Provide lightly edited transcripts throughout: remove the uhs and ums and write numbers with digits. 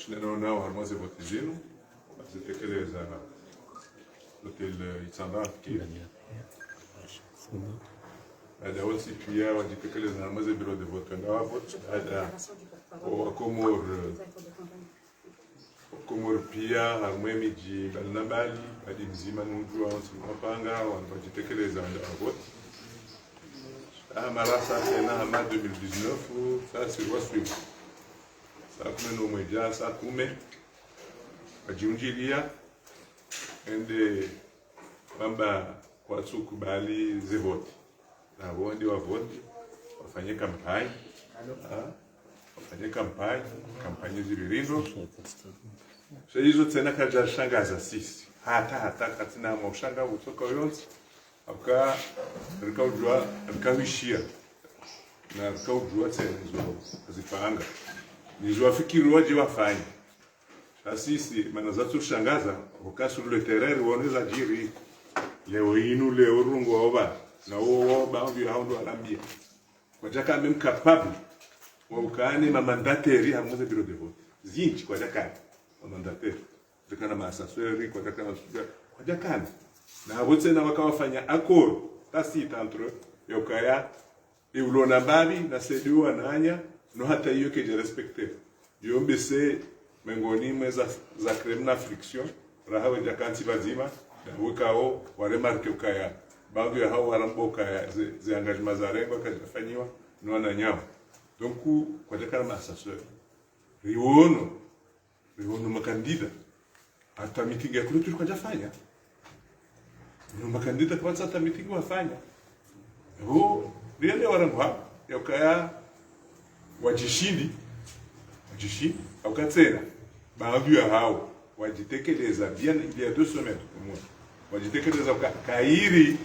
tunaona harmoze vote zenu zitekeleza hotel Itsamba fikiri baada aussi pia wajitekeleza harmoze bureau de vote ngawa vote baada Komor pia harmoe miji balinambali badi mzima nujua wansi mapanga wajitekeleza vote marasa tena hama 2019 ça c'est quoi suivre ça kume no mweja ça kume wajiunjilia ende kwamba watukubali ze vote na wondi wa vote wafanye kampani kampani zilirizo so hizo tena kaja shangaza sisi hata katina mshanga utoka yonzi aka rikawishia na rikawjua tena hizo zipanga nizo fikiri waje wafanye sisi manazatu shangaza ukasu le terreur woneza jiri leo inu leo rungo oba na oba ndio haundo alambia kwa jaka même capable wakane mamandateri hamuze bureau de vote zinchi kwa jaka mamandateri zikana maasasori kwa jaka kwa jaka na wote na wakawafanya accord tacite entre yokaya iulona babi na sediwa nanya no hata hiyo ke je respecter yombese mengoni mweza za kremna friction rahawe jakanti bazima na wikao wa remarque ukaya bangu ya hao waramboka ze engagement za rengo kafanywa no na nyao donc kwa jaka na assesseur riono makandida hata meeting ya kule tulikuwa jafanya no makandida kwa hata meeting wafanya ndio warangwa yakaya wajishindi au katsera bangu ya hao wajitekeleza bien 2 semaines kwa wajitekeleza kairi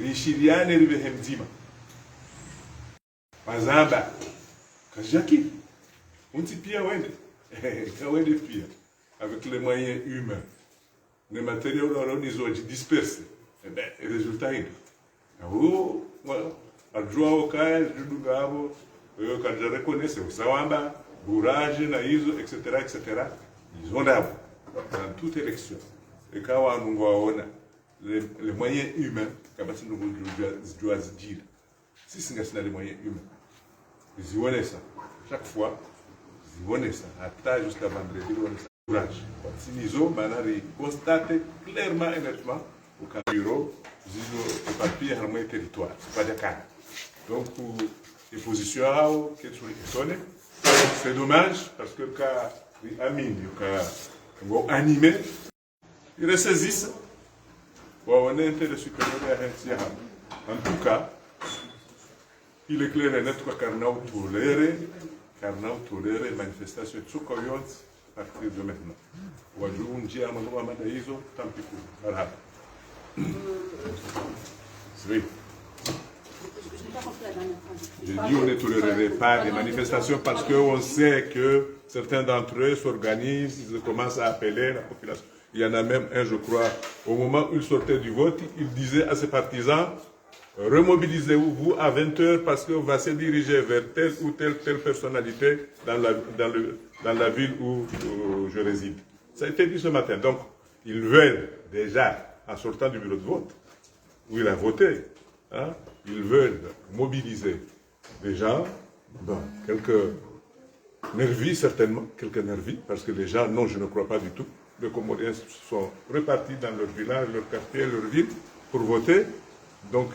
rishiriane ribe mzima mazamba kajaki unti pia wende pia avec les moyens humains les matériaux là ils ont dispersé et ben résultat est adjoa okaya judugabo quand je reconnais c'est Sawamba, bourrage, naïzo, etc., ils ont d'abord, dans toute élection. Et quand on voit les moyens humains, quand on doit dire, si c'est les moyens humains, ils voient ça. Chaque fois, ils voient ça. Attends jusqu'à vendredi, ils voient ça. Bourrage. Si ils ont constaté clairement et nettement, au bureau, ils ont papier dans le territoire. C'est pas de cas. Donc, pour les positions qui sont c'est dommage parce que quand Amin est animé, il ressaisissent. On est intérêt supérieur à en tout cas, il est clair et net que Karnao tolère manifestation de Tsukoyot à partir de maintenant. Wajou Nji Amadou Amadaïzo, tant pis pour Arab. Oui. Je dis on ne tolérerait pas des manifestations parce qu'on sait que certains d'entre eux s'organisent, ils commencent à appeler la population. Il y en a même un, je crois, au moment où il sortait du vote, il disait à ses partisans, remobilisez-vous à 20h parce qu'on va se diriger vers telle ou telle personnalité dans la ville où je réside. Ça a été dit ce matin. Donc, ils veulent déjà, en sortant du bureau de vote, où il a voté, ils veulent mobiliser les gens, quelques nervis certainement, parce que les gens, non, je ne crois pas du tout, les Comoriens sont repartis dans leur village, leur quartier, leur ville, pour voter, donc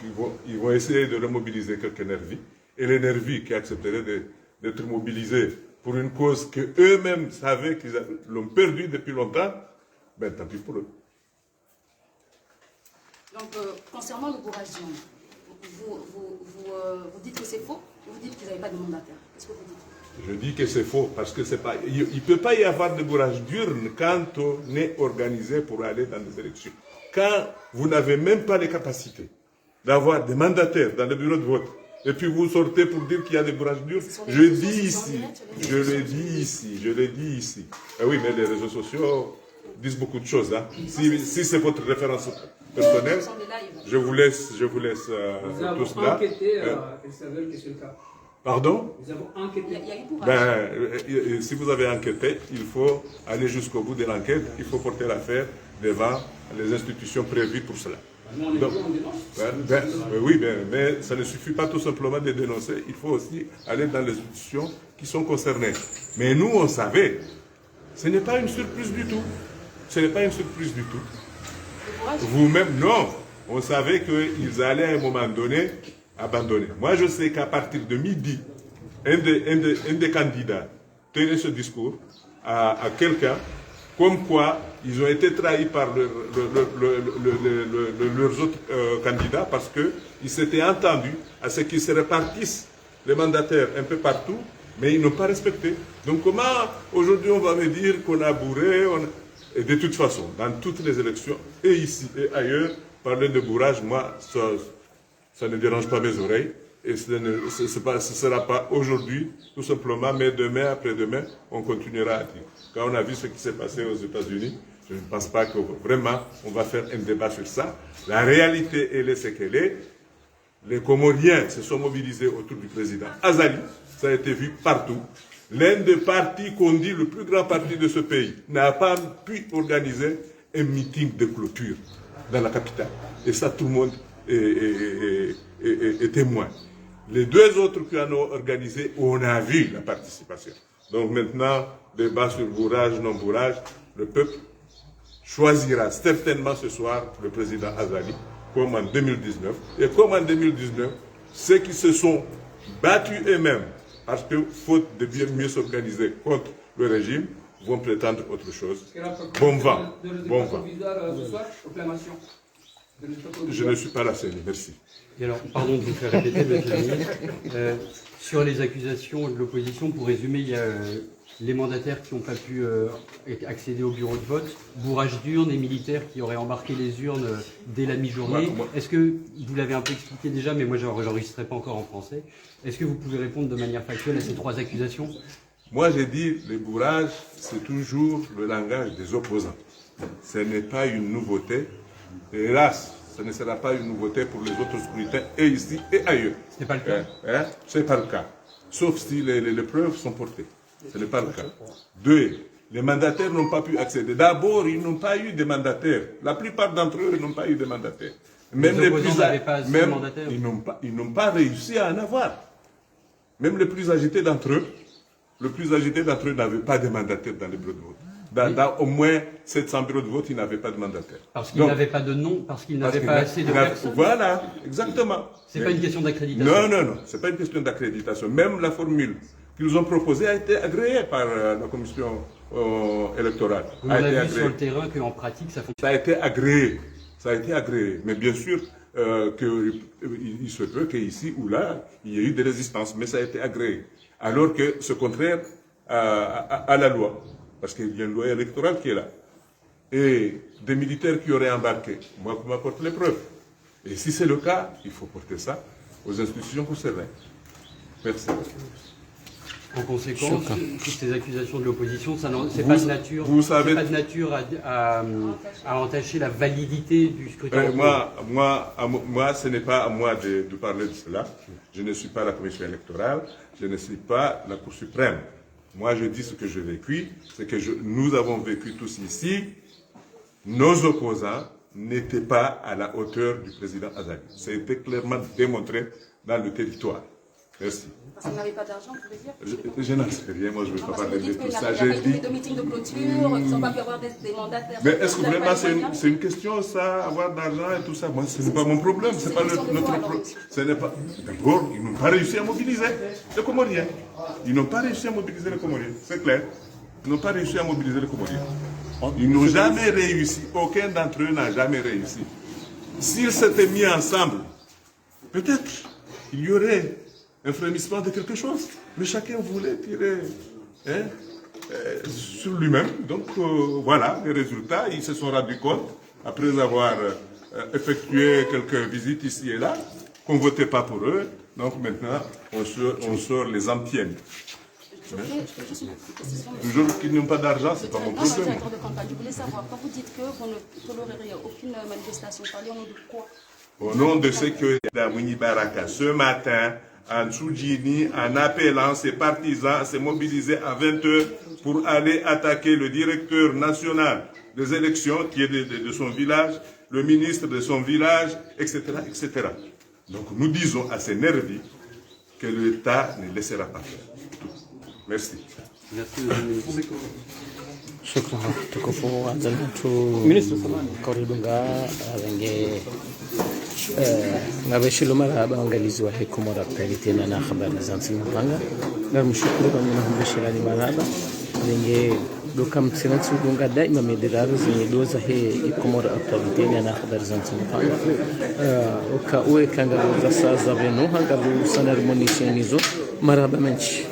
ils vont essayer de remobiliser quelques nervis, et les nervis qui accepteraient d'être mobilisés pour une cause qu'eux-mêmes savaient qu'ils l'ont perdue depuis longtemps, ben tant pis pour eux. Donc, concernant le bourrage d'urne, vous dites que c'est faux, ou vous dites qu'ils n'avaient pas de mandataire? Qu'est-ce que vous dites? Je dis que c'est faux, parce que c'est pas, il ne peut pas y avoir de bourrage d'urne quand on est organisé pour aller dans des élections. Quand vous n'avez même pas les capacités d'avoir des mandataires dans le bureau de vote, et puis vous sortez pour dire qu'il y a des bourrages d'urne, je le dis ici. Ah oui, mais les réseaux sociaux disent beaucoup de choses. Hein. Si c'est votre référence personnelle, je vous laisse tout cela. Enquêté, il s'avère que c'est le cas. Pardon? Il y a eu bourrage. Si vous avez enquêté, il faut aller jusqu'au bout de l'enquête, il faut porter l'affaire devant les institutions prévues pour cela. Donc, oui, mais ça ne suffit pas tout simplement de dénoncer, il faut aussi aller dans les institutions qui sont concernées. Mais nous, on savait, ce n'est pas une surprise du tout. Ce n'est pas une surprise du tout. Vous-même, non. On savait qu'ils allaient à un moment donné abandonner. Moi, je sais qu'à partir de midi, un des candidats tenait ce discours à quelqu'un, comme quoi ils ont été trahis par leurs autres candidats parce qu'ils s'étaient entendus à ce qu'ils se répartissent les mandataires un peu partout, mais ils n'ont pas respecté. Donc comment aujourd'hui on va me dire qu'on a bourré Et de toute façon, dans toutes les élections, et ici et ailleurs, parler de bourrage, moi, ça ne dérange pas mes oreilles. Et ce ne sera pas aujourd'hui, tout simplement, mais demain, après-demain, on continuera à dire. Quand on a vu ce qui s'est passé aux États-Unis, je ne pense pas que vraiment on va faire un débat sur ça. La réalité, elle est ce qu'elle est. Les Comoriens se sont mobilisés autour du président Azali. Ça a été vu partout. L'un des partis qu'on dit le plus grand parti de ce pays n'a pas pu organiser un meeting de clôture dans la capitale. Et ça, tout le monde est témoin. Les deux autres qui en ont organisé, on a vu la participation. Donc maintenant, débat sur bourrage, non bourrage, le peuple choisira certainement ce soir le président Azali, comme en 2019. Et comme en 2019, ceux qui se sont battus eux-mêmes, parce que faute de bien mieux s'organiser contre le régime, vont prétendre autre chose. Bon vent. Bon vent. Je ne suis pas la seule, merci. Et alors, pardon de vous faire répéter, monsieur le ministre, sur les accusations de l'opposition, pour résumer, il y a les mandataires qui n'ont pas pu accéder au bureau de vote, bourrage d'urnes et militaires qui auraient embarqué les urnes dès la mi-journée. Est-ce que, vous l'avez un peu expliqué déjà, mais moi j'enregistrerai pas encore en français, est-ce que vous pouvez répondre de manière factuelle à ces trois accusations? Moi j'ai dit, les bourrages, c'est toujours le langage des opposants. Ce n'est pas une nouveauté. Et hélas, ce ne sera pas une nouveauté pour les autres scrutins, et ici et ailleurs. Ce n'est pas le cas. Ce n'est pas le cas. Sauf si les preuves sont portées. Ce n'est pas le cas. Deux, les mandataires n'ont pas pu accéder. D'abord, ils n'ont pas eu de mandataires. La plupart d'entre eux n'ont pas eu de mandataires. Même les plus n'avaient pas assez de mandataires. Ils n'ont pas réussi à en avoir. Même les plus agités d'entre eux, n'avaient pas de mandataires dans les bureaux de vote. Dans au moins 700 bureaux de vote, ils n'avaient pas de mandataire. Parce qu'ils n'avaient pas de nom, parce qu'ils n'avaient pas assez de personnes. Voilà, exactement. C'est pas une question d'accréditation. Non, c'est pas une question d'accréditation. Même la formule qu'ils ont proposée a été agréée par la commission électorale. On a vu sur le terrain qu'en pratique, ça fonctionne. Ça a été agréé. Mais bien sûr, il se peut qu'ici ou là, il y ait eu des résistances, mais ça a été agréé. Alors que c'est contraire à la loi. Parce qu'il y a une loi électorale qui est là. Et des militaires qui auraient embarqué, moi, qui m'apporte les preuves. Et si c'est le cas, il faut porter ça aux institutions concernées. Merci. En conséquence, toutes ces accusations de l'opposition, c'est pas de nature, pas de nature à entacher la validité du scrutin. Moi, ce n'est pas à moi de parler de cela. Je ne suis pas la commission électorale, je ne suis pas la Cour suprême. Moi, je dis ce que j'ai vécu, c'est que nous avons vécu tous ici, nos opposants n'étaient pas à la hauteur du président Azali. Ça a été clairement démontré dans le territoire. Merci. Parce qu'ils n'avaient pas d'argent, vous voulez dire? Je n'en sais rien, moi je ne veux pas parler de tout ça. Il n'y a pas eu de meeting de clôture, ils n'ont pas pu avoir des mandataires. Mais est-ce que vraiment c'est une question, ça, avoir d'argent et tout ça? Moi, ce n'est pas mon problème, ce n'est pas notre problème. Ce n'est pas. D'abord, ils n'ont pas réussi à mobiliser les Comoriens. Ils n'ont pas réussi à mobiliser les Comoriens, c'est clair. Ils n'ont pas réussi à mobiliser les Comoriens. Ils n'ont jamais réussi, aucun d'entre eux n'a jamais réussi. S'ils s'étaient mis ensemble, peut-être il y aurait un frémissement de quelque chose. Mais chacun voulait tirer sur lui-même. Donc voilà, les résultats, ils se sont rendus compte, après avoir effectué quelques visites ici et là, qu'on ne votait pas pour eux. Donc maintenant, on sort les antiennes. Toujours qu'ils n'ont pas d'argent, c'est pas mon problème. Je voulais savoir, quand vous dites que vous ne toléreriez aucune manifestation, parlez au nom de quoi? Au nom de ce que Damini Baraka, ce matin, en Soudjini en appelant ses partisans à se mobiliser à 20h pour aller attaquer le directeur national des élections qui est de son village, le ministre de son village, etc., etc. Donc nous disons à ces nervis que l'État ne laissera pas faire. Merci. Merci, ministre. Shukran tukufu wazalatu koridunga range ngabeshilu marhaba angalizi wa hikumora tena na habari za msipanga na mshukuru kwa mimi bishirani marhaba range doka mtsinatsu dunga daima mediraru zinyedoza he hikumora tena na habari za msipanga uka uwe kanga za saa za beno hanga sanar monishenizo marhaba menchi